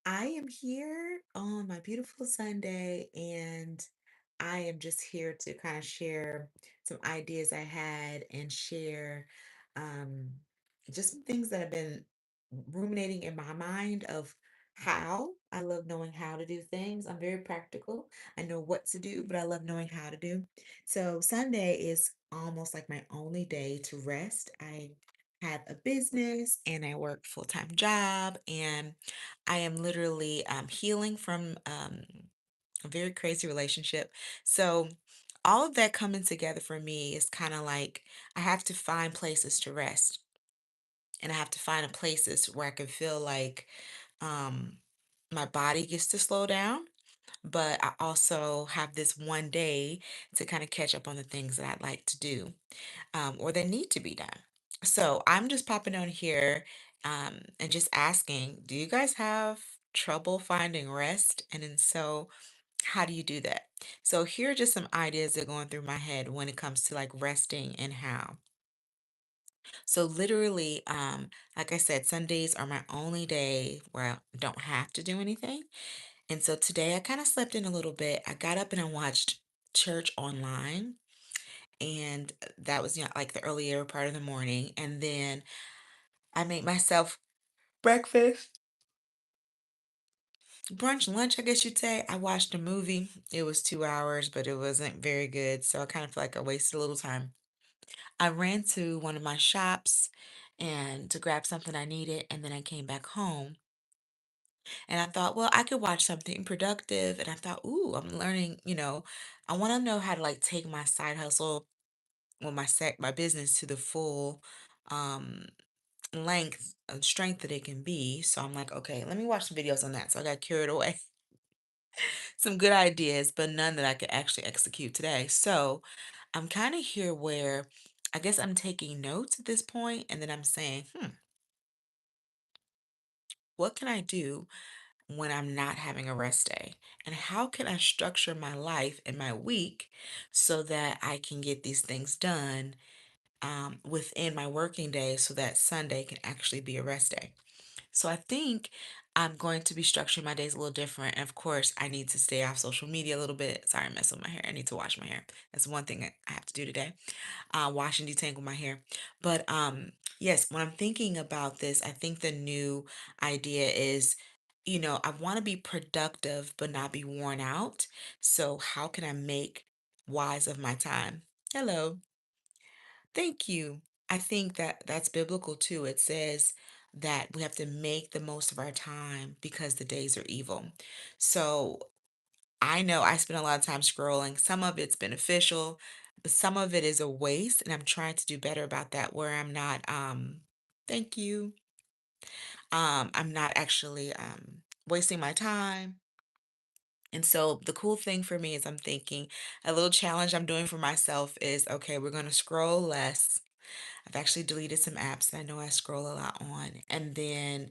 I am here on my beautiful Sunday, and I am just here to kind of share some ideas I had and share um, just some things that have been ruminating in my mind of how I love knowing how to do things. I'm very practical. I know what to do, but I love knowing how to do. So Sunday is almost like my only day to rest. I have a business and I work full-time job, and I am literally healing from a very crazy relationship. So, all of that coming together for me is kind of like I have to find places to rest, and I have to find places where I can feel like um, my body gets to slow down, but I also have this one day to kind of catch up on the things that I'd like to do or that need to be done. So I'm just popping on here and just asking, do you guys have trouble finding rest? And then so, how do you do that? So here are just some ideas that are going through my head when it comes to like resting and how. So literally, like I said, Sundays are my only day where I don't have to do anything. And so today I kind of slept in a little bit. I got up and I watched church online, and that was, like the earlier part of the morning. And then I made myself breakfast, brunch, lunch, I guess you'd say. I watched a movie. It was 2 hours, but it wasn't very good. So I kind of feel like I wasted a little time. I ran to one of my shops and to grab something I needed, and then I came back home. And I thought, well, I could watch something productive. And I thought, ooh, I'm learning, I want to know how to like take my side hustle, well, my business to the full um length and strength that it can be. So I'm like, okay, let me watch some videos on that. So I got carried away. Some good ideas, but none that I could actually execute today. So I'm kind of here where I guess I'm taking notes at this point, and then I'm saying, what can I do when I'm not having a rest day? And how can I structure my life and my week so that I can get these things done within my working day so that Sunday can actually be a rest day? So I think I'm going to be structuring my days a little different. And of course, I need to stay off social media a little bit. Sorry, I messed with my hair. I need to wash my hair. That's one thing that I have to do today. Wash and detangle my hair. But yes, when I'm thinking about this, I think the new idea is, I want to be productive but not be worn out. So how can I make wise of my time? Hello. Thank you. I think that that's biblical too. It says that we have to make the most of our time because the days are evil. So I know I spend a lot of time scrolling. Some of it's beneficial, but some of it is a waste, and I'm trying to do better about that where I'm not thank you. I'm not actually wasting my time. And so the cool thing for me is I'm thinking a little challenge I'm doing for myself is okay, we're going to scroll less. I've actually deleted some apps that I know I scroll a lot on, and then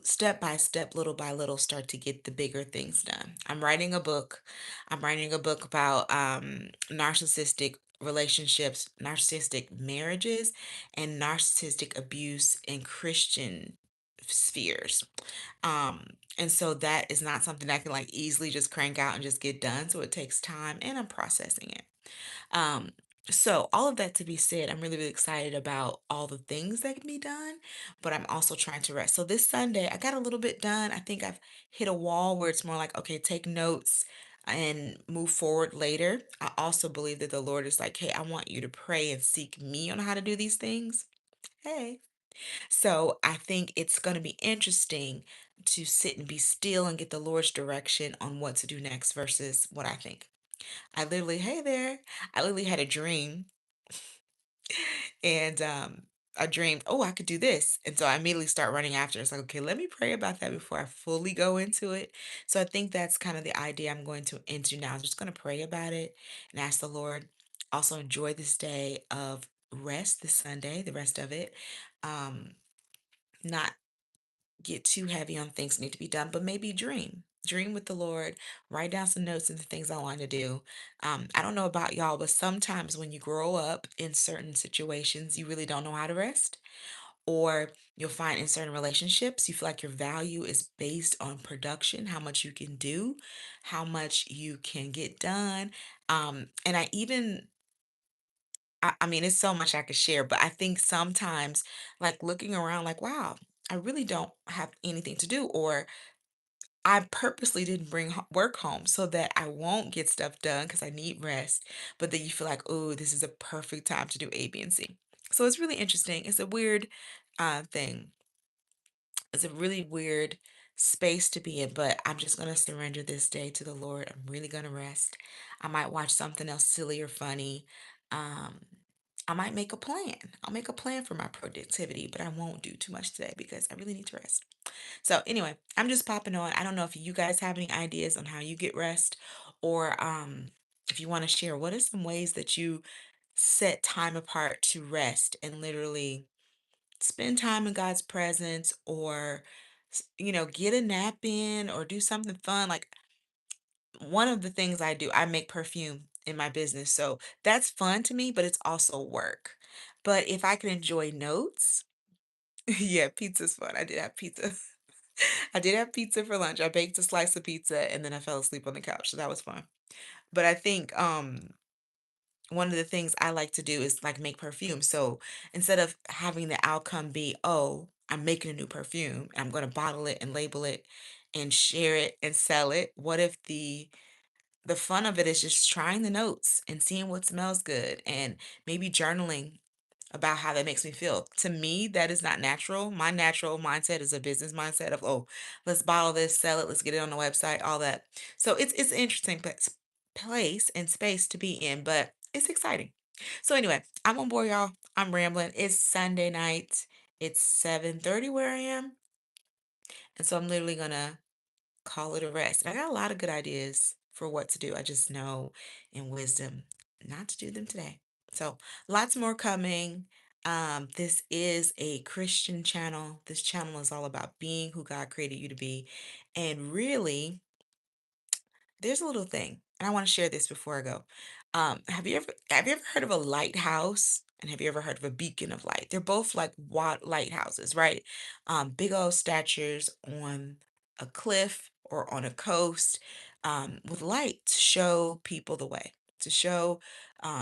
step by step, little by little, start to get the bigger things done. I'm writing a book. I'm writing a book about narcissistic relationships, narcissistic marriages, and narcissistic abuse in Christian spheres. Um, and so that is not something I can like easily just crank out and just get done. So it takes time, and I'm processing it. Um, so all of that to be said, I'm really, really excited about all the things that can be done, but I'm also trying to rest. So this Sunday, I got a little bit done. I think I've hit a wall where it's more like, okay, take notes and move forward later. I also believe that the Lord is like, hey, I want you to pray and seek me on how to do these things. Hey. So I think it's going to be interesting to sit and be still and get the Lord's direction on what to do next versus what I think. Hey there. I literally had a dream, and I dreamed, oh, I could do this. And so I immediately start running after. It's like, okay, let me pray about that before I fully go into it. So I think that's kind of the idea I'm going to into now. I'm just going to pray about it and ask the Lord. Also enjoy this day of rest this Sunday, the rest of it. Um, not get too heavy on things that need to be done, but maybe dream. Dream with the Lord, write down some notes and the things I want to do. I don't know about y'all, but sometimes when you grow up in certain situations, you really don't know how to rest, Or you'll find in certain relationships, you feel like your value is based on production, how much you can do, how much you can get done. And I mean, it's so much I could share, but I think sometimes, like looking around, like, wow, I really don't have anything to do, or I purposely didn't bring work home so that I won't get stuff done because I need rest. But then you feel like, oh, this is a perfect time to do A, B, and C. So it's really interesting. It's a weird thing. It's a really weird space to be in, but I'm just going to surrender this day to the Lord. I'm really going to rest. I might watch something else silly or funny. Um, I might make a plan. I'll make a plan for my productivity, but I won't do too much today because I really need to rest. So anyway, I'm just popping on. I don't know if you guys have any ideas on how you get rest, or if you want to share what are some ways that you set time apart to rest and literally spend time in God's presence, or get a nap in or do something fun. Like one of the things I do, I make perfume in my business. So that's fun to me, but it's also work. But if I can enjoy notes, yeah, pizza's fun. I did have pizza. I did have pizza for lunch. I baked a slice of pizza and then I fell asleep on the couch. So that was fun. But I think one of the things I like to do is like make perfume. So instead of having the outcome be, oh, I'm making a new perfume, I'm going to bottle it and label it and share it and sell it. What if the fun of it is just trying the notes and seeing what smells good and maybe journaling about how that makes me feel. To me, that is not natural. My natural mindset is a business mindset of, oh, let's bottle this, sell it, let's get it on the website, all that. So it's an interesting place and space to be in, but it's exciting. So anyway, I'm on board, y'all. I'm rambling. It's Sunday night. It's 7:30 where I am. And so I'm literally gonna call it a rest. And I got a lot of good ideas for what to do. I just know in wisdom not to do them today. So lots more coming. This is a Christian channel. This channel is all about being who God created you to be. And really, there's a little thing, and I want to share this before I go. Have you ever heard of a lighthouse? And have you ever heard of a beacon of light? They're both like lighthouses, right? Big old statues on a cliff or on a coast, with light to show people the way, to show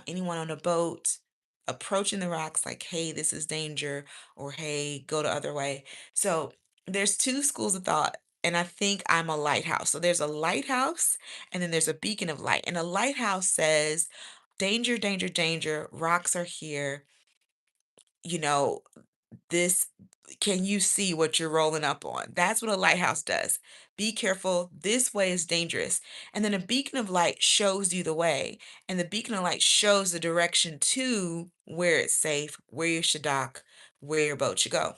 anyone on a boat approaching the rocks like, hey, this is danger, or hey, go the other way. So there's two schools of thought, and I think I'm a lighthouse. So there's a lighthouse and then there's a beacon of light. And a lighthouse says, danger, danger, danger, rocks are here. You know, this, can you see what you're rolling up on? That's what a lighthouse does. Be careful. This way is dangerous. And then a beacon of light shows you the way. And the beacon of light shows the direction to where it's safe, where you should dock, where your boat should go.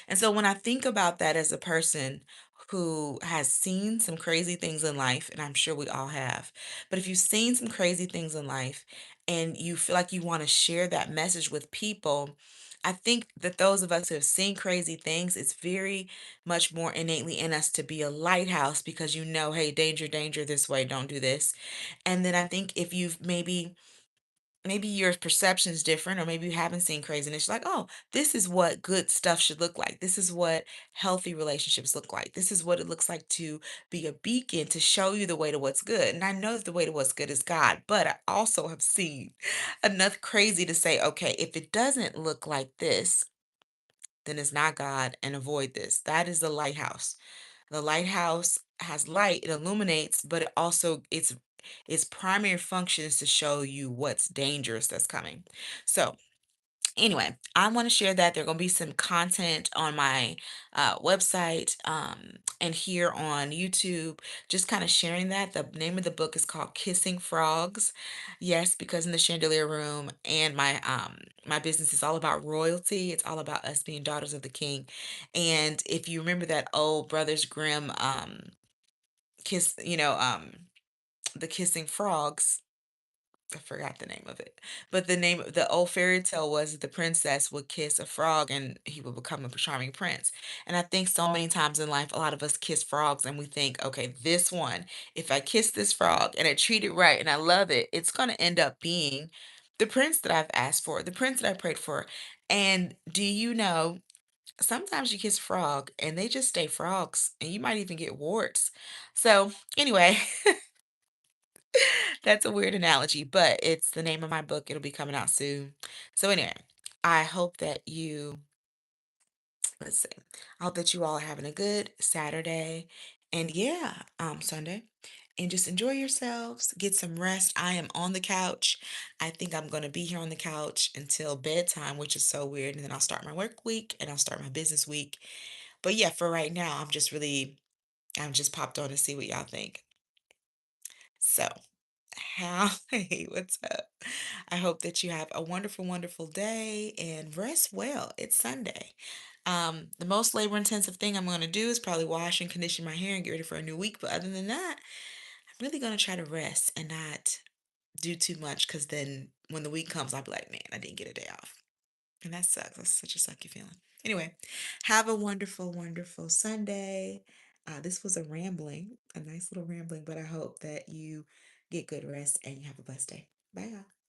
And so when I think about that as a person who has seen some crazy things in life, and I'm sure we all have, but if you've seen some crazy things in life and you feel like you want to share that message with people, I think that those of us who have seen crazy things, it's very much more innately in us to be a lighthouse because you know, hey, danger, danger, this way, don't do this. And then I think if you've maybe your perception is different, or maybe you haven't seen craziness. You're like, oh, this is what good stuff should look like. This is what healthy relationships look like. This is what it looks like to be a beacon to show you the way to what's good. And I know that the way to what's good is God, but I also have seen enough crazy to say, okay, if it doesn't look like this, then it's not God, and avoid this. That is the lighthouse. The lighthouse has light, it illuminates, but it also its primary function is to show you what's dangerous that's coming. So anyway, I want to share that there are going to be some content on my website, and here on YouTube, just kind of sharing that. The name of the book is called Kissing Frogs. Yes, because in the Chandelier Room and my business is all about royalty. It's all about us being daughters of the king. And if you remember that old Brothers Grimm kiss, the kissing frogs, I forgot the name of it. But the name of the old fairy tale was the princess would kiss a frog and he would become a charming prince. And I think so many times in life, a lot of us kiss frogs and we think, okay, this one, if I kiss this frog and I treat it right and I love it, it's going to end up being the prince that I've asked for, the prince that I prayed for. And do you know, sometimes you kiss a frog and they just stay frogs and you might even get warts. So, anyway, that's a weird analogy, but it's the name of my book. It'll be coming out soon. So, anyway, I hope that you let's see. I hope that you all are having a good Saturday and yeah, Sunday. And just enjoy yourselves, get some rest. I am on the couch. I think I'm going to be here on the couch until bedtime, which is so weird. And then I'll start my work week and I'll start my business week. But yeah, for right now, I'm just popped on to see what y'all think. So, hey, what's up? I hope that you have a wonderful, wonderful day and rest well. It's Sunday. The most labor intensive thing I'm going to do is probably wash and condition my hair and get ready for a new week. But other than that, I'm really going to try to rest and not do too much because then when the week comes, I'll be like, man, I didn't get a day off. And that sucks. That's such a sucky feeling. Anyway, have a wonderful, wonderful Sunday. This was a nice little rambling, but I hope that you get good rest and you have a blessed day. Bye, y'all.